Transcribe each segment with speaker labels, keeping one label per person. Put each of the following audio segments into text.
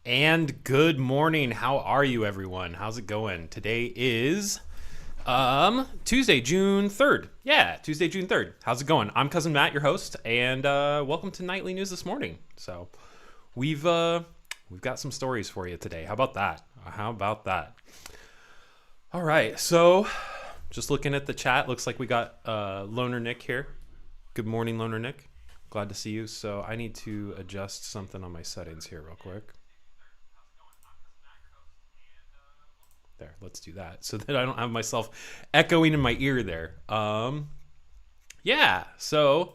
Speaker 1: And good morning. How are you, everyone? How's it going? Today is Tuesday, June 3rd. Yeah, Tuesday, June 3rd. How's it going? I'm Cousin Matt, your host, and welcome to Nightly News this morning. So, we've got some stories for you today. How about that? All right. So, just looking at the chat, looks like we got Loner Nick here. Good morning, Loner Nick. Glad to see you. So, I need to adjust something on my settings here real quick. There, let's do that so that I don't have myself echoing in my ear there. Yeah, so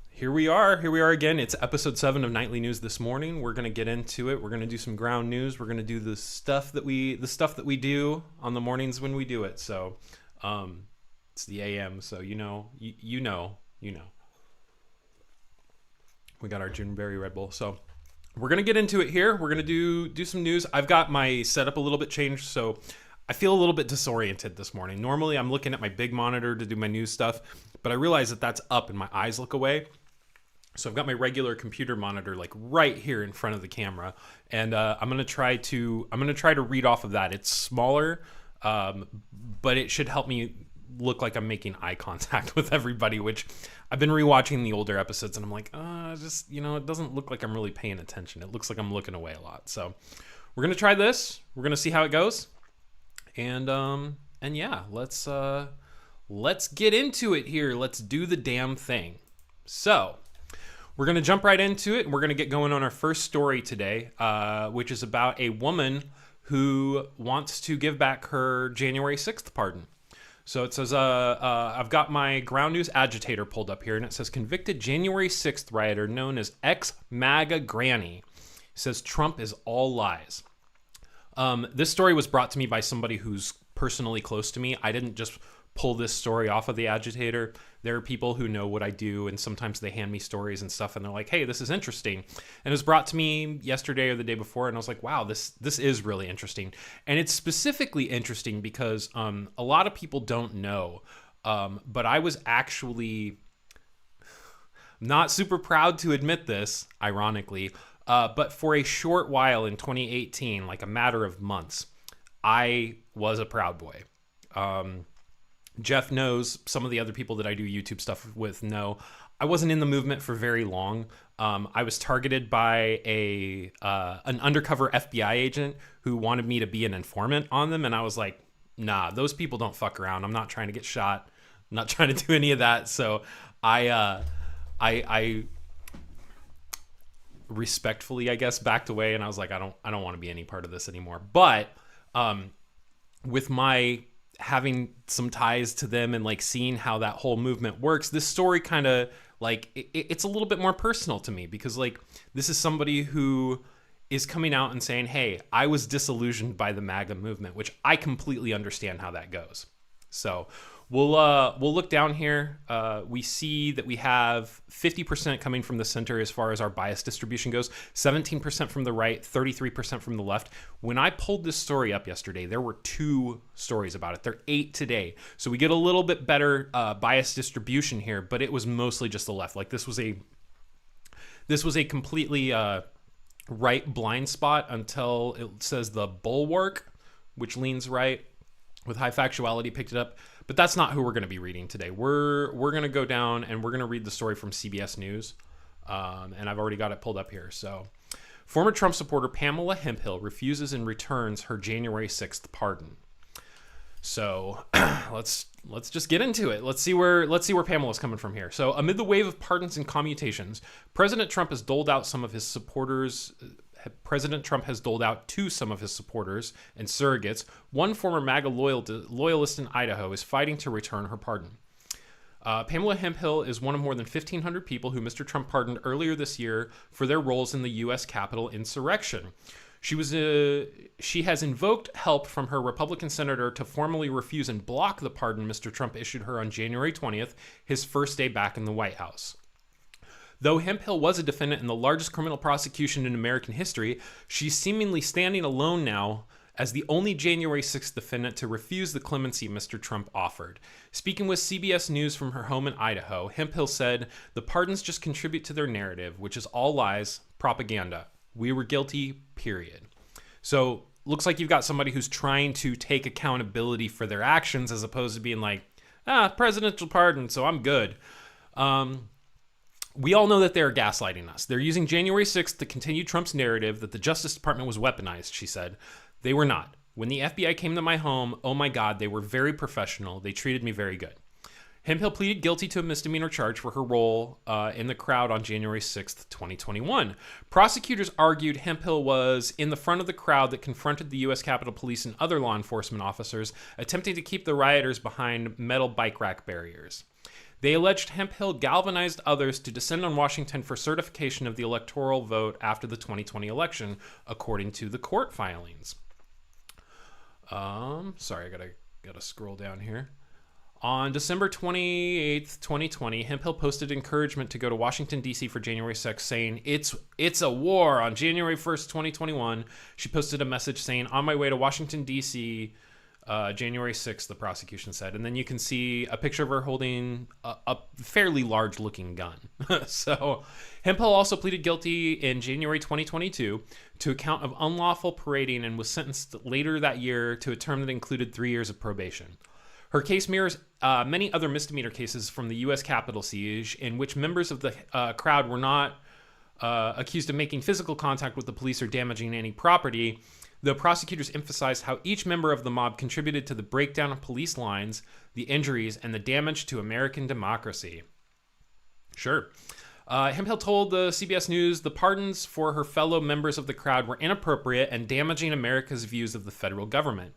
Speaker 1: here we are again. It's episode 7 of Nightly News this morning. We're going to get into it. We're going to do some ground news. We're going to do the stuff that we do on the mornings when we do it. So, it's the AM, so you know. We got our Juneberry Red Bull. So, we're going to get into it here. We're going to do some news. I've got my setup a little bit changed, so I feel a little bit disoriented this morning. Normally, I'm looking at my big monitor to do my news stuff, but I realize that that's up and my eyes look away. So I've got my regular computer monitor like right here in front of the camera, and I'm going to try to read off of that. It's smaller, but it should help me look like I'm making eye contact with everybody, which I've been rewatching the older episodes and I'm like, it doesn't look like I'm really paying attention. It looks like I'm looking away a lot. So we're going to try this. We're going to see how it goes. And yeah, let's get into it here. Let's do the damn thing. So we're going to jump right into it and we're going to get going on our first story today, which is about a woman who wants to give back her January 6th pardon. So it says, I've got my ground news agitator pulled up here, and it says, convicted January 6th rioter known as ex-MAGA Granny says Trump is all lies. This story was brought to me by somebody who's personally close to me. I didn't just pull this story off of the agitator. There are people who know what I do, and sometimes they hand me stories and stuff, and they're like, hey, this is interesting. And it was brought to me yesterday or the day before, and I was like, wow, this is really interesting. And it's specifically interesting because a lot of people don't know, but I was actually not super proud to admit this, ironically, but for a short while in 2018, like a matter of months, I was a Proud Boy. Jeff knows, some of the other people that I do YouTube stuff with know, I wasn't in the movement for very long. I was targeted by an undercover FBI agent who wanted me to be an informant on them, and I was like, nah, those people don't fuck around. I'm not trying to get shot. I'm not trying to do any of that. So I respectfully, I guess, backed away, and I was like, I don't want to be any part of this anymore. But with my having some ties to them and like seeing how that whole movement works, this story kind of like it's a little bit more personal to me because like this is somebody who is coming out and saying, hey, I was disillusioned by the MAGA movement, which I completely understand how that goes. So we'll look down here. We see that we have 50% coming from the center as far as our bias distribution goes, 17% from the right, 33% from the left. When I pulled this story up yesterday, there were 2 stories about it. There are 8 today. So we get a little bit better bias distribution here, but it was mostly just the left. Like this was a completely right blind spot until it says the bulwark, which leans right with high factuality, picked it up. But that's not who we're going to be reading today. We're going to go down and we're going to read the story from CBS News. And I've already got it pulled up here. So, former Trump supporter Pamela Hemphill refuses and returns her January 6th pardon. So, let's just get into it. Let's see where Pamela's coming from here. So, amid the wave of pardons and commutations, President Trump has doled out to some of his supporters and surrogates. One former MAGA loyalist in Idaho is fighting to return her pardon. Pamela Hemphill is one of more than 1,500 people who Mr. Trump pardoned earlier this year for their roles in the U.S. Capitol insurrection. She has invoked help from her Republican senator to formally refuse and block the pardon Mr. Trump issued her on January 20th, his first day back in the White House. Though Hemphill was a defendant in the largest criminal prosecution in American history, she's seemingly standing alone now as the only January 6th defendant to refuse the clemency Mr. Trump offered. Speaking with CBS News from her home in Idaho, Hemphill said, "The pardons just contribute to their narrative, which is all lies, propaganda. We were guilty, period. So looks like you've got somebody who's trying to take accountability for their actions as opposed to being like, presidential pardon, so I'm good. We all know that they're gaslighting us. They're using January 6th to continue Trump's narrative that the Justice Department was weaponized, she said. They were not. When the FBI came to my home, oh my God, they were very professional. They treated me very good. Hemphill pleaded guilty to a misdemeanor charge for her role in the crowd on January 6th, 2021. Prosecutors argued Hemphill was in the front of the crowd that confronted the U.S. Capitol Police and other law enforcement officers, attempting to keep the rioters behind metal bike rack barriers. They alleged Hemphill galvanized others to descend on Washington for certification of the electoral vote after the 2020 election, according to the court filings. Sorry, I gotta scroll down here. On December 28th, 2020, Hemphill posted encouragement to go to Washington, D.C. for January 6th, saying, it's a war. On January 1st, 2021, she posted a message saying, on my way to Washington, D.C., January 6th, the prosecution said. And then you can see a picture of her holding a fairly large-looking gun. So Hemphill also pleaded guilty in January 2022 to a count of unlawful parading and was sentenced later that year to a term that included 3 years of probation. Her case mirrors many other misdemeanor cases from the U.S. Capitol siege in which members of the crowd were not accused of making physical contact with the police or damaging any property. The prosecutors emphasized how each member of the mob contributed to the breakdown of police lines, the injuries, and the damage to American democracy. Sure. Hemphill told the CBS News the pardons for her fellow members of the crowd were inappropriate and damaging America's views of the federal government.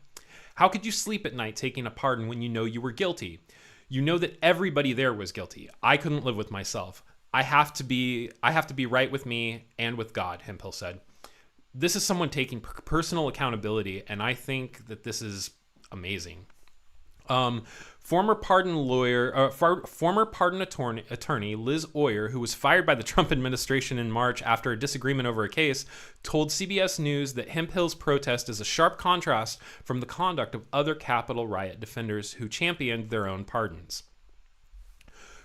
Speaker 1: How could you sleep at night taking a pardon when you know you were guilty? You know that everybody there was guilty. I couldn't live with myself. I have to be right with me and with God, Hemphill said. This is someone taking personal accountability, and I think that this is amazing. Former pardon attorney Liz Oyer, who was fired by the Trump administration in March after a disagreement over a case, told CBS News that Hemphill's protest is a sharp contrast from the conduct of other Capitol riot defenders who championed their own pardons.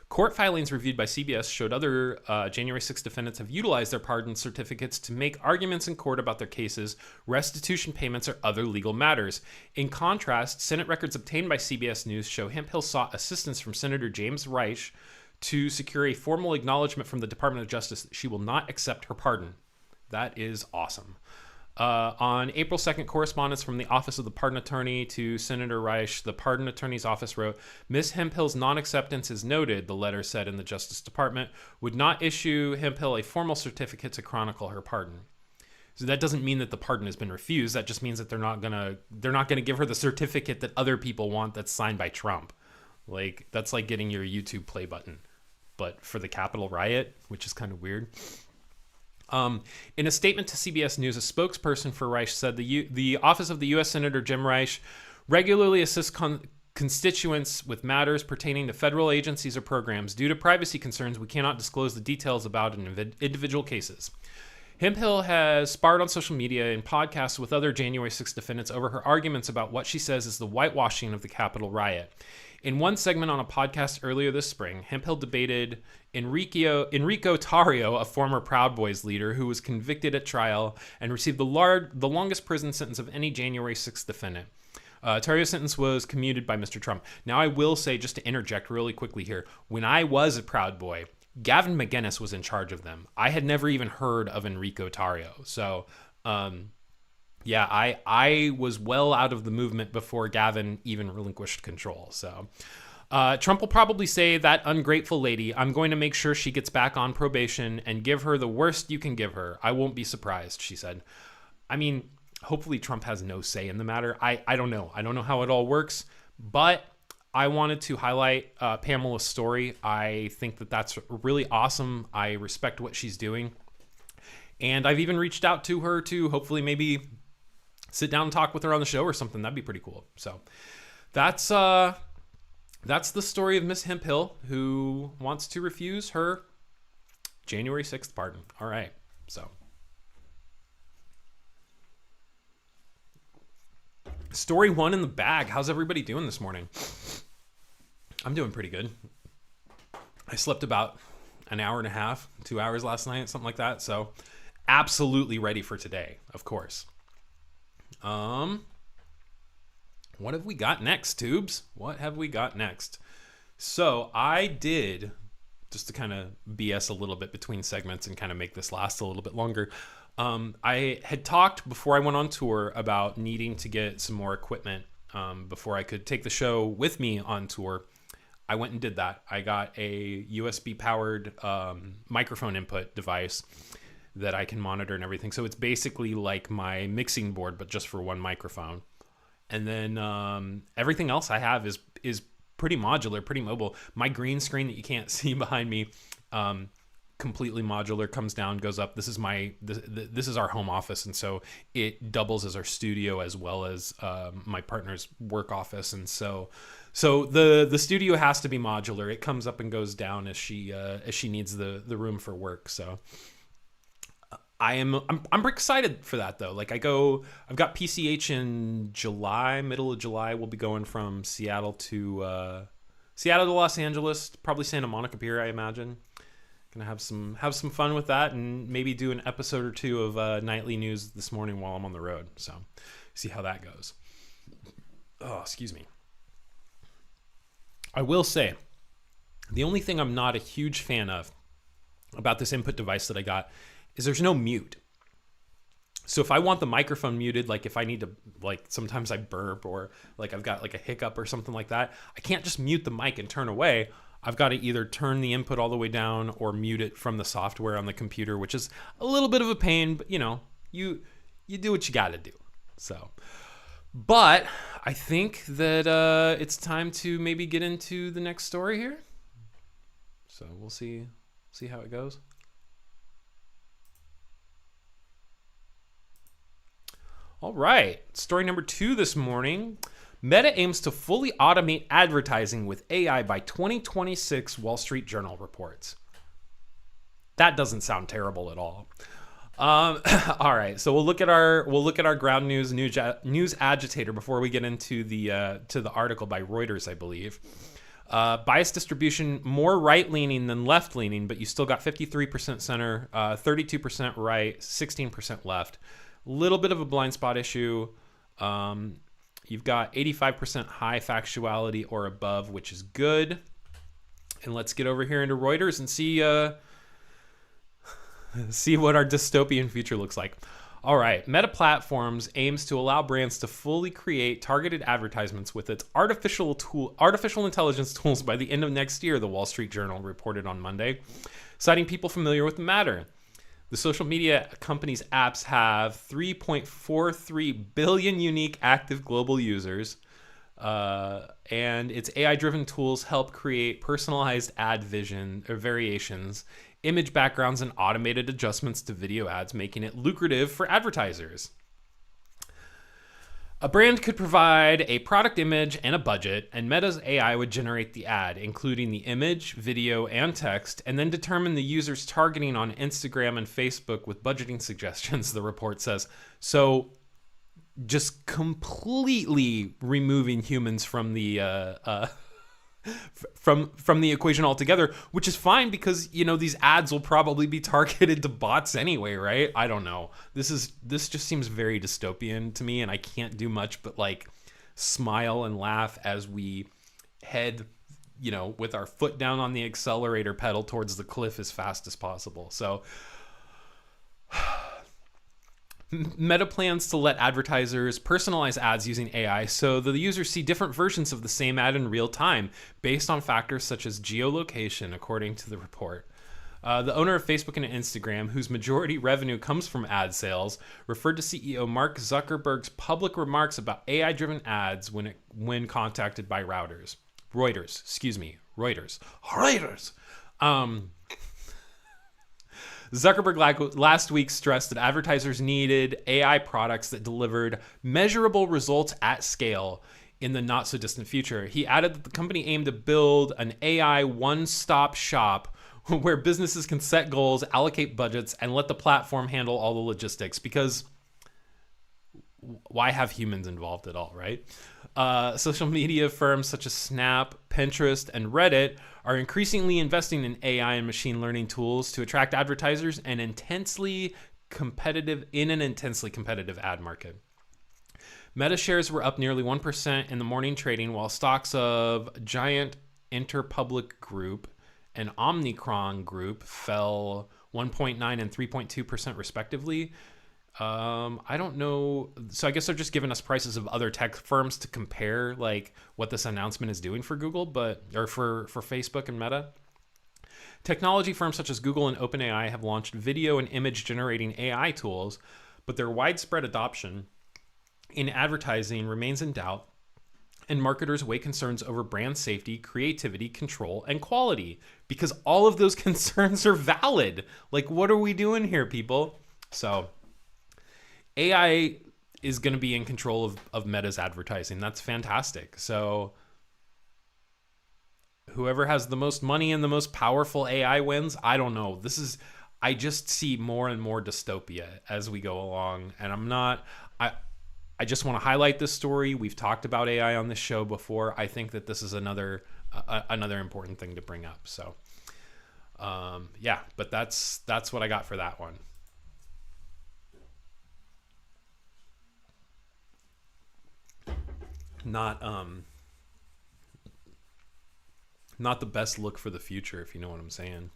Speaker 1: Court filings reviewed by CBS showed other January 6 defendants have utilized their pardon certificates to make arguments in court about their cases, restitution payments, or other legal matters. In contrast, Senate records obtained by CBS News show Hemphill sought assistance from Senator James Reich to secure a formal acknowledgement from the Department of Justice that she will not accept her pardon. That is awesome. On April 2nd, correspondence from the Office of the Pardon Attorney to Senator Reich, the Pardon Attorney's Office wrote, Ms. Hemphill's non-acceptance is noted, the letter said in the Justice Department, would not issue Hemphill a formal certificate to chronicle her pardon. So that doesn't mean that the pardon has been refused. That just means that they're not gonna give her the certificate that other people want that's signed by Trump. Like, that's like getting your YouTube play button, but for the Capitol riot, which is kind of weird. In a statement to CBS News, a spokesperson for Reich said the Office of the U.S. Senator Jim Reich regularly assists constituents with matters pertaining to federal agencies or programs. Due to privacy concerns, we cannot disclose the details about individual cases. Hemphill has sparred on social media and podcasts with other January 6 defendants over her arguments about what she says is the whitewashing of the Capitol riot. In one segment on a podcast earlier this spring, Hemphill debated Enrico Tarrio, a former Proud Boys leader who was convicted at trial and received the longest prison sentence of any January 6th defendant. Tarrio's sentence was commuted by Mr. Trump. Now, I will say, just to interject really quickly here, when I was a Proud Boy, Gavin McInnes was in charge of them. I had never even heard of Enrico Tarrio. So, yeah, I was well out of the movement before Gavin even relinquished control. So Trump will probably say, that ungrateful lady, I'm going to make sure she gets back on probation and give her the worst you can give her. I won't be surprised, she said. I mean, hopefully Trump has no say in the matter. I don't know. I don't know how it all works, but I wanted to highlight Pamela's story. I think that that's really awesome. I respect what she's doing. And I've even reached out to her to hopefully maybe sit down and talk with her on the show or something. That'd be pretty cool. So that's the story of Miss Hemphill, who wants to refuse her January 6th pardon. All right. So story one in the bag. How's everybody doing this morning? I'm doing pretty good. I slept about an hour and a half, 2 hours last night, something like that. So absolutely ready for today, of course. What have we got next, Tubes? What have we got next? So I did, just to kind of BS a little bit between segments and kind of make this last a little bit longer. I had talked before I went on tour about needing to get some more equipment before I could take the show with me on tour. I went and did that. I got a USB powered microphone input device that I can monitor and everything. So it's basically like my mixing board, but just for one microphone. And then everything else I have is pretty modular, pretty mobile. My green screen that you can't see behind me, completely modular, comes down, goes up. This is this is our home office, and so it doubles as our studio as well as my partner's work office. And so the studio has to be modular. It comes up and goes down as she needs the room for work. So I'm excited for that though. Like I've got PCH in July, middle of July. We'll be going from Seattle to Los Angeles, probably Santa Monica Pier, I imagine. Gonna have some fun with that, and maybe do an episode or two of nightly news this morning while I'm on the road. So see how that goes. Oh, excuse me. I will say, the only thing I'm not a huge fan of about this input device that I got is there's no mute. So if I want the microphone muted, like if I need to, like sometimes I burp or like I've got like a hiccup or something like that, I can't just mute the mic and turn away. I've got to either turn the input all the way down or mute it from the software on the computer, which is a little bit of a pain, but you know, you do what you got to do. So, but I think that it's time to maybe get into the next story here. So we'll see how it goes. All right, story number 2 this morning. Meta aims to fully automate advertising with AI by 2026, Wall Street Journal reports. That doesn't sound terrible at all. All right, so we'll look at our ground news agitator before we get into the article by Reuters, I believe. Bias distribution more right-leaning than left-leaning, but you still got 53% center, 32% right, 16% left. Little bit of a blind spot issue. You've got 85% high factuality or above, which is good. And let's get over here into Reuters and see what our dystopian future looks like. All right, Meta Platforms aims to allow brands to fully create targeted advertisements with its artificial intelligence tools by the end of next year, the Wall Street Journal reported on Monday, citing people familiar with the matter. The social media company's apps have 3.43 billion unique active global users, and its AI-driven tools help create personalized ad vision or variations, image backgrounds, and automated adjustments to video ads, making it lucrative for advertisers. A brand could provide a product image and a budget, and Meta's AI would generate the ad, including the image, video, and text, and then determine the user's targeting on Instagram and Facebook with budgeting suggestions, the report says. So just completely removing humans from the from the equation altogether, which is fine because, you know, these ads will probably be targeted to bots anyway, right? I don't know. This just seems very dystopian to me, and I can't do much but like smile and laugh as we head, you know, with our foot down on the accelerator pedal towards the cliff as fast as possible. So Meta plans to let advertisers personalize ads using AI so that the users see different versions of the same ad in real time based on factors such as geolocation, according to the report. The owner of Facebook and Instagram, whose majority revenue comes from ad sales, referred to CEO Mark Zuckerberg's public remarks about AI-driven ads when contacted by Reuters. Zuckerberg last week stressed that advertisers needed AI products that delivered measurable results at scale in the not-so-distant future. He added that the company aimed to build an AI one-stop shop where businesses can set goals, allocate budgets, and let the platform handle all the logistics, because why have humans involved at all, right? Social media firms such as Snap, Pinterest, and Reddit are increasingly investing in AI and machine learning tools to attract advertisers and intensely an intensely competitive ad market. Meta shares were up nearly 1% in the morning trading, while stocks of Giant Interpublic Group and Omnicron Group fell 1.9 and 3.2% respectively. I don't know. So I guess they're just giving us prices of other tech firms to compare like what this announcement is doing for Google, or for Facebook and Meta. Technology firms such as Google and OpenAI have launched video and image generating AI tools, but their widespread adoption in advertising remains in doubt, and marketers weigh concerns over brand safety, creativity, control, and quality, because all of those concerns are valid. Like, what are we doing here, people? So AI is going to be in control of Meta's advertising. That's fantastic. So whoever has the most money and the most powerful AI wins. I don't know. I just see more and more dystopia as we go along. And I just want to highlight this story. We've talked about AI on this show before. I think that this is another important thing to bring up. So yeah, but that's what I got for that one. Not the best look for the future, if you know what I'm saying.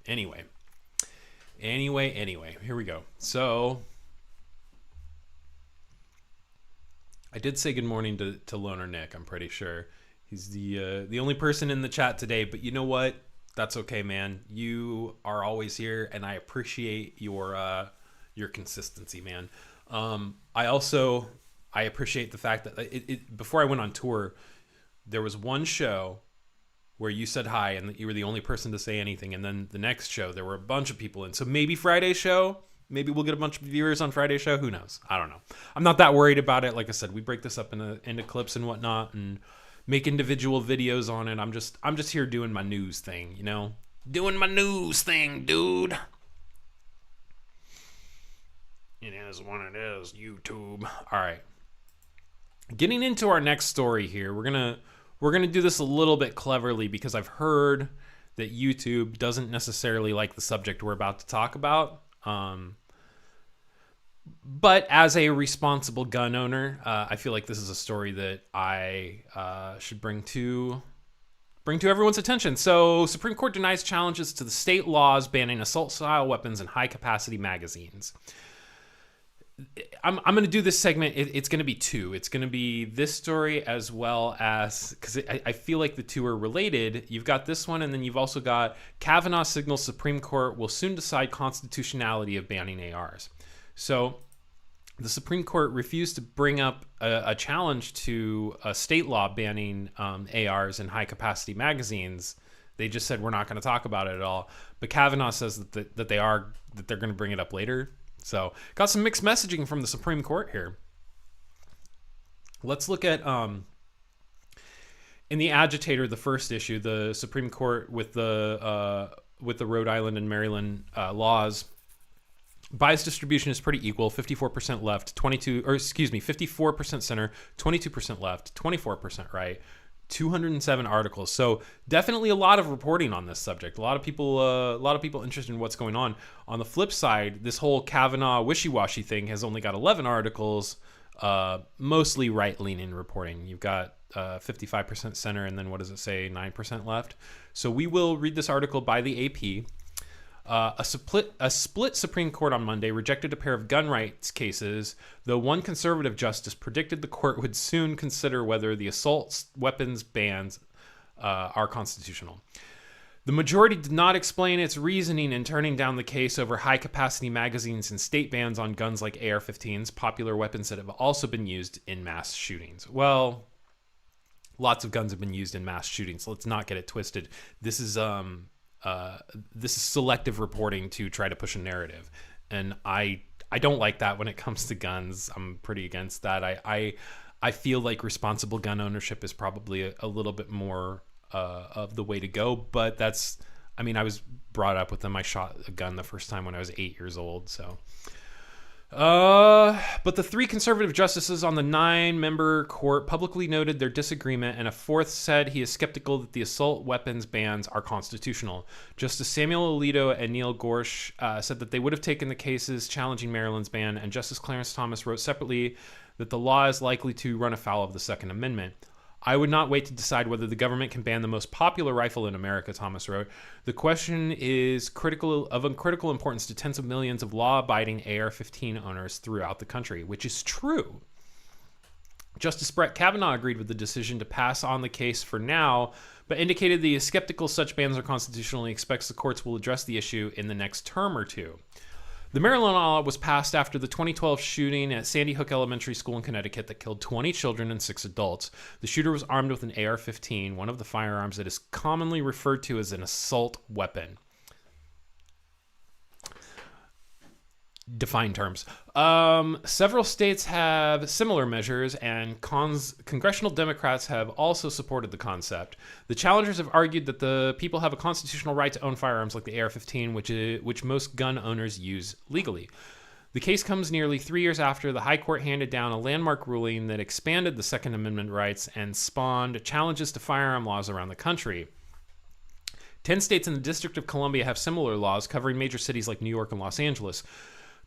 Speaker 1: Anyway, here we go. So I did say good morning to Loner Nick. I'm pretty sure he's the only person in the chat today, but you know what? That's okay, man. You are always here, and I appreciate your consistency, man. I appreciate the fact that before I went on tour, there was one show where you said hi and that you were the only person to say anything. And then the next show, there were a bunch of people in. So maybe Friday's show, maybe we'll get a bunch of viewers on Friday's show. Who knows? I don't know. I'm not that worried about it. Like I said, we break this up into clips and whatnot and make individual videos on it. I'm just here doing my news thing, you know? Doing my news thing, dude. It is what it is, YouTube. All right. Getting into our next story here, we're gonna do this a little bit cleverly because I've heard that YouTube doesn't necessarily like the subject we're about to talk about. But as a responsible gun owner, I feel like this is a story that I should bring to everyone's attention. So, Supreme Court denies challenges to the state laws banning assault-style weapons and high-capacity magazines. I'm going to do this segment. It's going to be two. It's going to be this story as well as, because I feel like the two are related. You've got this one, and then you've also got Kavanaugh signals Supreme Court will soon decide constitutionality of banning ARs. So the Supreme Court refused to bring up a challenge to a state law banning ARs and high-capacity magazines. They just said, we're not going to talk about it at all. But Kavanaugh says that they're going to bring it up later. So, got some mixed messaging from the Supreme Court here. Let's look at, in the agitator, the first issue, the Supreme Court with the Rhode Island and Maryland laws. Bias distribution is pretty equal, 54% left, 54% center, 22% left, 24% right. 207 articles. So definitely a lot of reporting on this subject. A lot of people interested in what's going on. On the flip side, this whole Kavanaugh wishy-washy thing has only got 11 articles, mostly right-leaning reporting. You've got 55% center, and then what does it say? 9% left. So we will read this article by the AP. A split Supreme Court on Monday rejected a pair of gun rights cases, though one conservative justice predicted the court would soon consider whether the assault weapons bans are constitutional. The majority did not explain its reasoning in turning down the case over high-capacity magazines and state bans on guns like AR-15s, popular weapons that have also been used in mass shootings. Well, lots of guns have been used in mass shootings. Let's not get it twisted. This is selective reporting to try to push a narrative, and I don't like that when it comes to guns. I'm pretty against that. I feel like responsible gun ownership is probably a little bit more of the way to go, but I was brought up with them. I shot a gun the first time when I was 8 years old, so But the three conservative justices on the 9-member court publicly noted their disagreement, and a fourth said he is skeptical that the assault weapons bans are constitutional. Justice Samuel Alito and Neil Gorsuch said that they would have taken the cases challenging Maryland's ban, and Justice Clarence Thomas wrote separately that the law is likely to run afoul of the Second Amendment. I would not wait to decide whether the government can ban the most popular rifle in America, Thomas wrote. The question is of critical importance to tens of millions of law-abiding AR-15 owners throughout the country, which is true. Justice Brett Kavanaugh agreed with the decision to pass on the case for now, but indicated he is skeptical such bans are constitutional and expects the courts will address the issue in the next term or two. The Maryland law was passed after the 2012 shooting at Sandy Hook Elementary School in Connecticut that killed 20 children and 6 adults. The shooter was armed with an AR-15, one of the firearms that is commonly referred to as an assault weapon. Define terms. Several states have similar measures, and congressional Democrats have also supported the concept. The challengers have argued that the people have a constitutional right to own firearms like the AR-15, which most gun owners use legally. The case comes nearly 3 years after the High Court handed down a landmark ruling that expanded the Second Amendment rights and spawned challenges to firearm laws around the country. 10 states in the District of Columbia have similar laws covering major cities like New York and Los Angeles.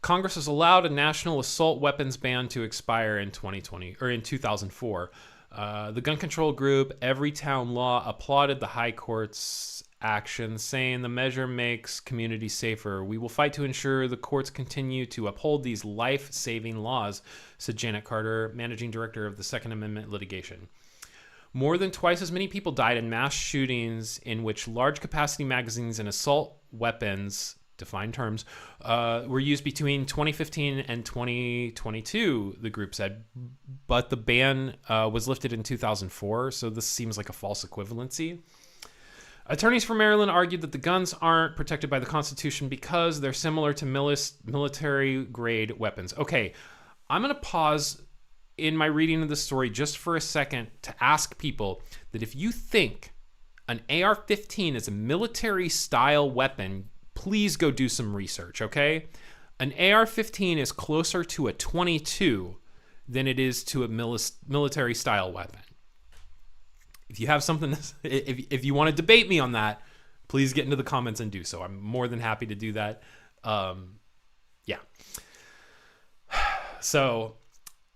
Speaker 1: Congress has allowed a national assault weapons ban to expire in 2004. The gun control group Everytown Law applauded the High Court's action, saying the measure makes communities safer. We will fight to ensure the courts continue to uphold these life-saving laws, said Janet Carter, managing director of the Second Amendment litigation. More than twice as many people died in mass shootings in which large-capacity magazines and assault weapons, defined terms, were used between 2015 and 2022, the group said. But the ban was lifted in 2004, so this seems like a false equivalency. Attorneys for Maryland argued that the guns aren't protected by the Constitution because they're similar to military-grade weapons. Okay, I'm going to pause in my reading of the story just for a second to ask people that if you think an AR-15 is a military-style weapon, please go do some research, okay? An AR-15 is closer to a .22 than it is to a military-style weapon. If you have something, if you want to debate me on that, please get into the comments and do so. I'm more than happy to do that. Yeah. So,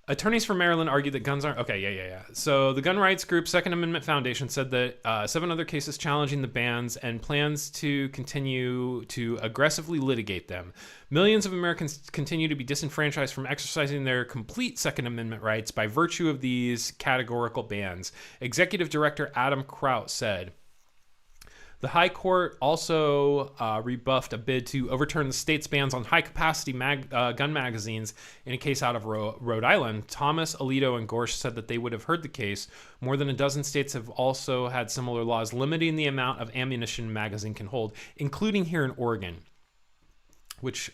Speaker 1: attorneys for Maryland argued that guns aren't... Okay, yeah. So the gun rights group Second Amendment Foundation said that 7 other cases challenging the bans and plans to continue to aggressively litigate them. Millions of Americans continue to be disenfranchised from exercising their complete Second Amendment rights by virtue of these categorical bans. Executive Director Adam Kraut said, the High Court also rebuffed a bid to overturn the state's bans on high-capacity gun magazines in a case out of Rhode Island. Thomas, Alito, and Gorsuch said that they would have heard the case. More than a dozen states have also had similar laws limiting the amount of ammunition a magazine can hold, including here in Oregon, which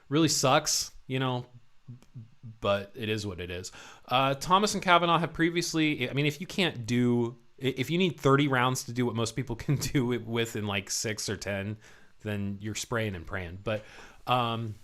Speaker 1: really sucks, but it is what it is. Thomas and Kavanaugh have previously... I mean, if you need 30 rounds to do what most people can do it with in like 6 or 10, then you're spraying and praying. But an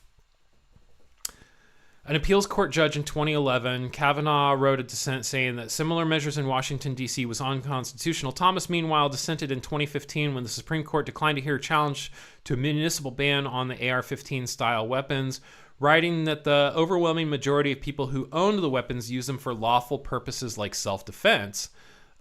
Speaker 1: appeals court judge in 2011, Kavanaugh wrote a dissent saying that similar measures in Washington, D.C. was unconstitutional. Thomas, meanwhile, dissented in 2015 when the Supreme Court declined to hear a challenge to a municipal ban on the AR-15 style weapons, writing that the overwhelming majority of people who owned the weapons used them for lawful purposes like self-defense.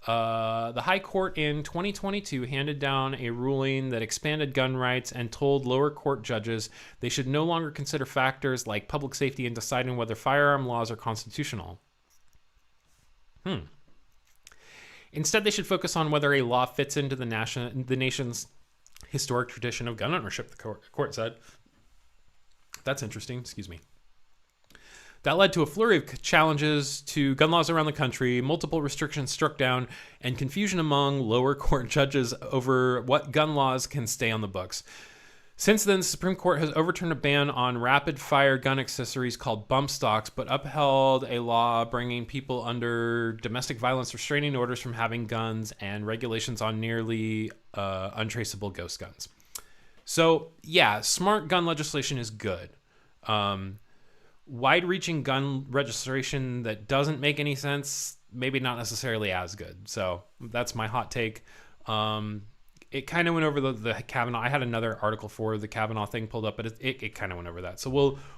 Speaker 1: The High Court in 2022 handed down a ruling that expanded gun rights and told lower court judges they should no longer consider factors like public safety in deciding whether firearm laws are constitutional. Instead, they should focus on whether a law fits into the nation's historic tradition of gun ownership, the court said. That's interesting. Excuse me. That led to a flurry of challenges to gun laws around the country, multiple restrictions struck down, and confusion among lower court judges over what gun laws can stay on the books. Since then, the Supreme Court has overturned a ban on rapid-fire gun accessories called bump stocks, but upheld a law bringing people under domestic violence restraining orders from having guns and regulations on nearly untraceable ghost guns. So, yeah, smart gun legislation is good. wide-reaching gun registration that doesn't make any sense, maybe not necessarily as good. So that's my hot take. It kind of went over the Kavanaugh. I had another article for the Kavanaugh thing pulled up, but it kind of went over that. So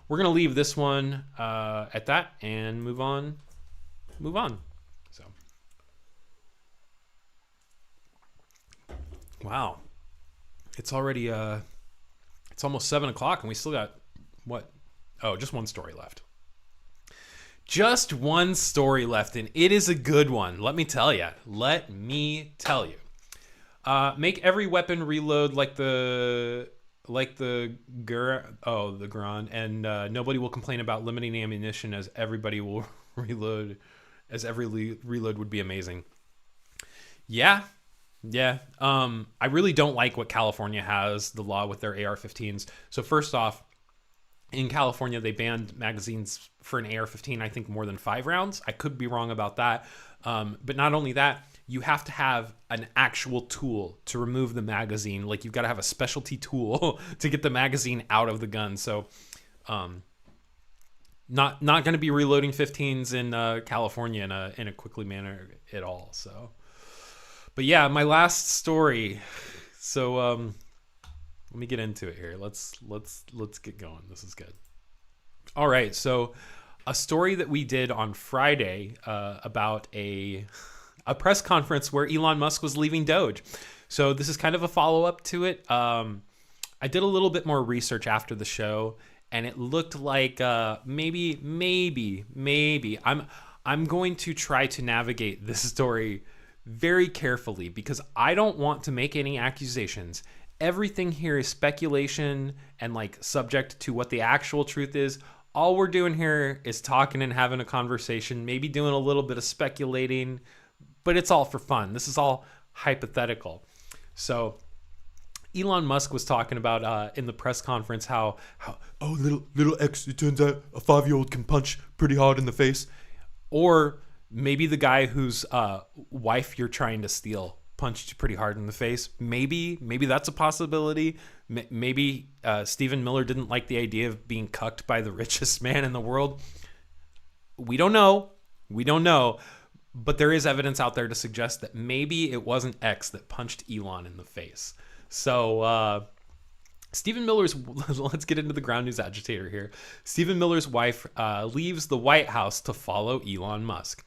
Speaker 1: we're gonna leave this one at that and move on. So, wow, it's already it's almost 7:00 and we still got what? Oh, just one story left. Just one story left, and it is a good one. Let me tell you. Make every weapon reload like the Grand, and nobody will complain about limiting ammunition, as everybody will reload, as every reload would be amazing. Yeah. I really don't like what California has, the law with their AR-15s. So first off, in California, they banned magazines for an AR-15, I think more than 5 rounds. I could be wrong about that. But not only that, you have to have an actual tool to remove the magazine. Like, you've got to have a specialty tool to get the magazine out of the gun. So not going to be reloading 15s in California in a quickly manner at all. So, but yeah, my last story. So let me get into it here. Let's get going. This is good. All right. So a story that we did on Friday about a press conference where Elon Musk was leaving Doge. So this is kind of a follow-up to it. I did a little bit more research after the show, and it looked like maybe I'm going to try to navigate this story very carefully because I don't want to make any accusations. Everything here is speculation and like subject to what the actual truth is. All we're doing here is talking and having a conversation, maybe doing a little bit of speculating, but it's all for fun. This is all hypothetical. So Elon Musk was talking about in the press conference how little X, it turns out a 5-year-old can punch pretty hard in the face. Or maybe the guy whose wife you're trying to steal punched you pretty hard in the face. Maybe that's a possibility. Maybe Stephen Miller didn't like the idea of being cucked by the richest man in the world. We don't know. But there is evidence out there to suggest that maybe it wasn't X that punched Elon in the face. So Stephen Miller's, let's get into the ground news agitator here. Stephen Miller's wife leaves the White House to follow Elon Musk.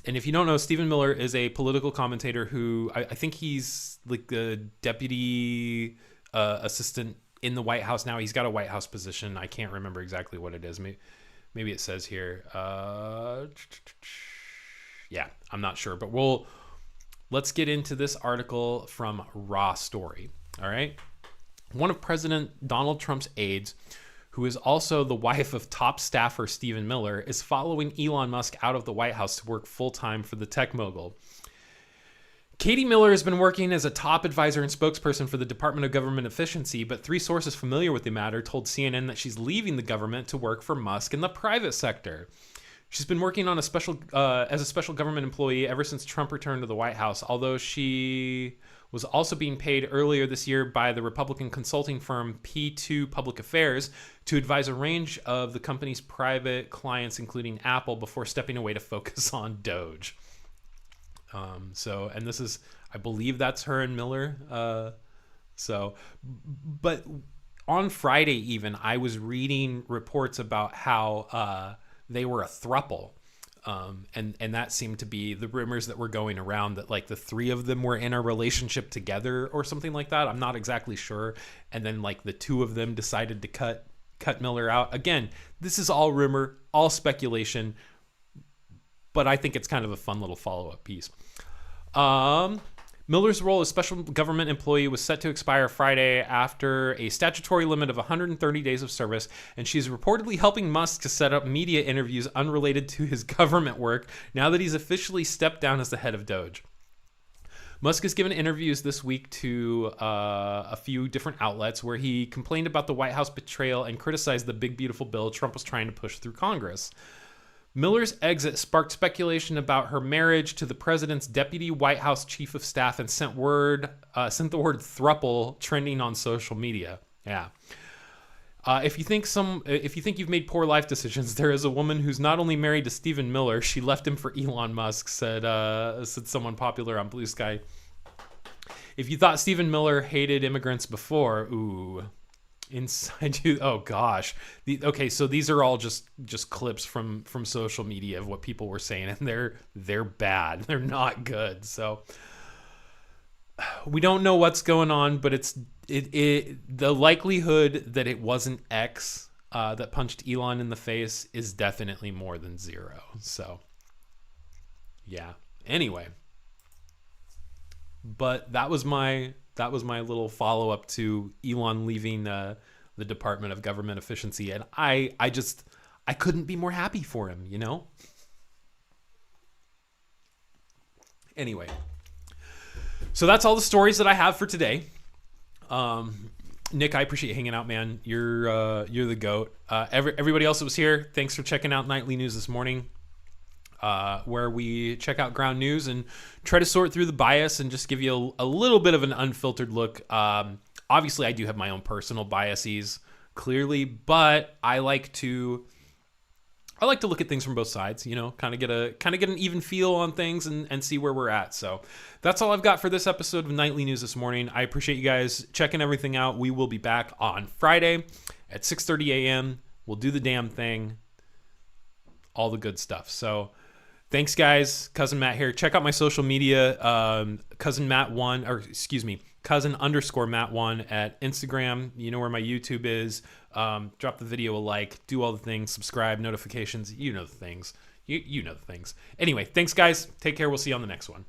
Speaker 1: And if you don't know, Stephen Miller is a political commentator who I think he's like the deputy assistant in the White House now. He's got a White House position. I can't remember exactly what it is. Maybe it says here. Yeah, I'm not sure. But let's get into this article from Raw Story. All right. One of President Donald Trump's aides, who is also the wife of top staffer Stephen Miller, is following Elon Musk out of the White House to work full-time for the tech mogul. Katie Miller has been working as a top advisor and spokesperson for the Department of Government Efficiency, but 3 sources familiar with the matter told CNN that she's leaving the government to work for Musk in the private sector. She's been working on as a special government employee ever since Trump returned to the White House, although she was also being paid earlier this year by the Republican consulting firm P2 Public Affairs to advise a range of the company's private clients, including Apple, before stepping away to focus on Doge. And this is, I believe that's her and Miller. But on Friday even, I was reading reports about how they were a throuple. And that seemed to be the rumors that were going around, that like the 3 of them were in a relationship together or something like that. I'm not exactly sure. And then like the 2 of them decided to cut Miller out. Again, this is all rumor, all speculation, but I think it's kind of a fun little follow-up piece. Miller's role as special government employee was set to expire Friday after a statutory limit of 130 days of service, and she's reportedly helping Musk to set up media interviews unrelated to his government work now that he's officially stepped down as the head of Doge. Musk has given interviews this week to a few different outlets where he complained about the White House betrayal and criticized the big, beautiful bill Trump was trying to push through Congress. Miller's exit sparked speculation about her marriage to the president's deputy White House chief of staff and sent the word throuple trending on social media. Yeah. If you think you've made poor life decisions, there is a woman who's not only married to Stephen Miller, she left him for Elon Musk. Said someone popular on Blue Sky. If you thought Stephen Miller hated immigrants before, ooh, inside you. Oh gosh. Okay, so these are all just clips from social media of what people were saying, and they're bad. They're not good. So we don't know what's going on, but the likelihood that it wasn't X that punched Elon in the face is definitely more than zero. So yeah. Anyway, but that was my little follow up to Elon leaving the Department of Government Efficiency, and I couldn't be more happy for him, you know. Anyway, so that's all the stories that I have for today. Nick, I appreciate you hanging out, man. You're the GOAT. Everybody else that was here, thanks for checking out Nightly News this morning, where we check out ground news and try to sort through the bias and just give you a little bit of an unfiltered look. Obviously, I do have my own personal biases, clearly, but I like to look at things from both sides, you know, kind of get an even feel on things and see where we're at. So that's all I've got for this episode of Nightly News this morning. I appreciate you guys checking everything out. We will be back on Friday at 6:30 a.m. We'll do the damn thing, all the good stuff. So thanks, guys. Cousin Matt here. Check out my social media, cousin_Matt1 at Instagram. You know where my YouTube is. Drop the video a like, do all the things, subscribe, notifications. You know the things. You know the things. Anyway, thanks, guys. Take care. We'll see you on the next one.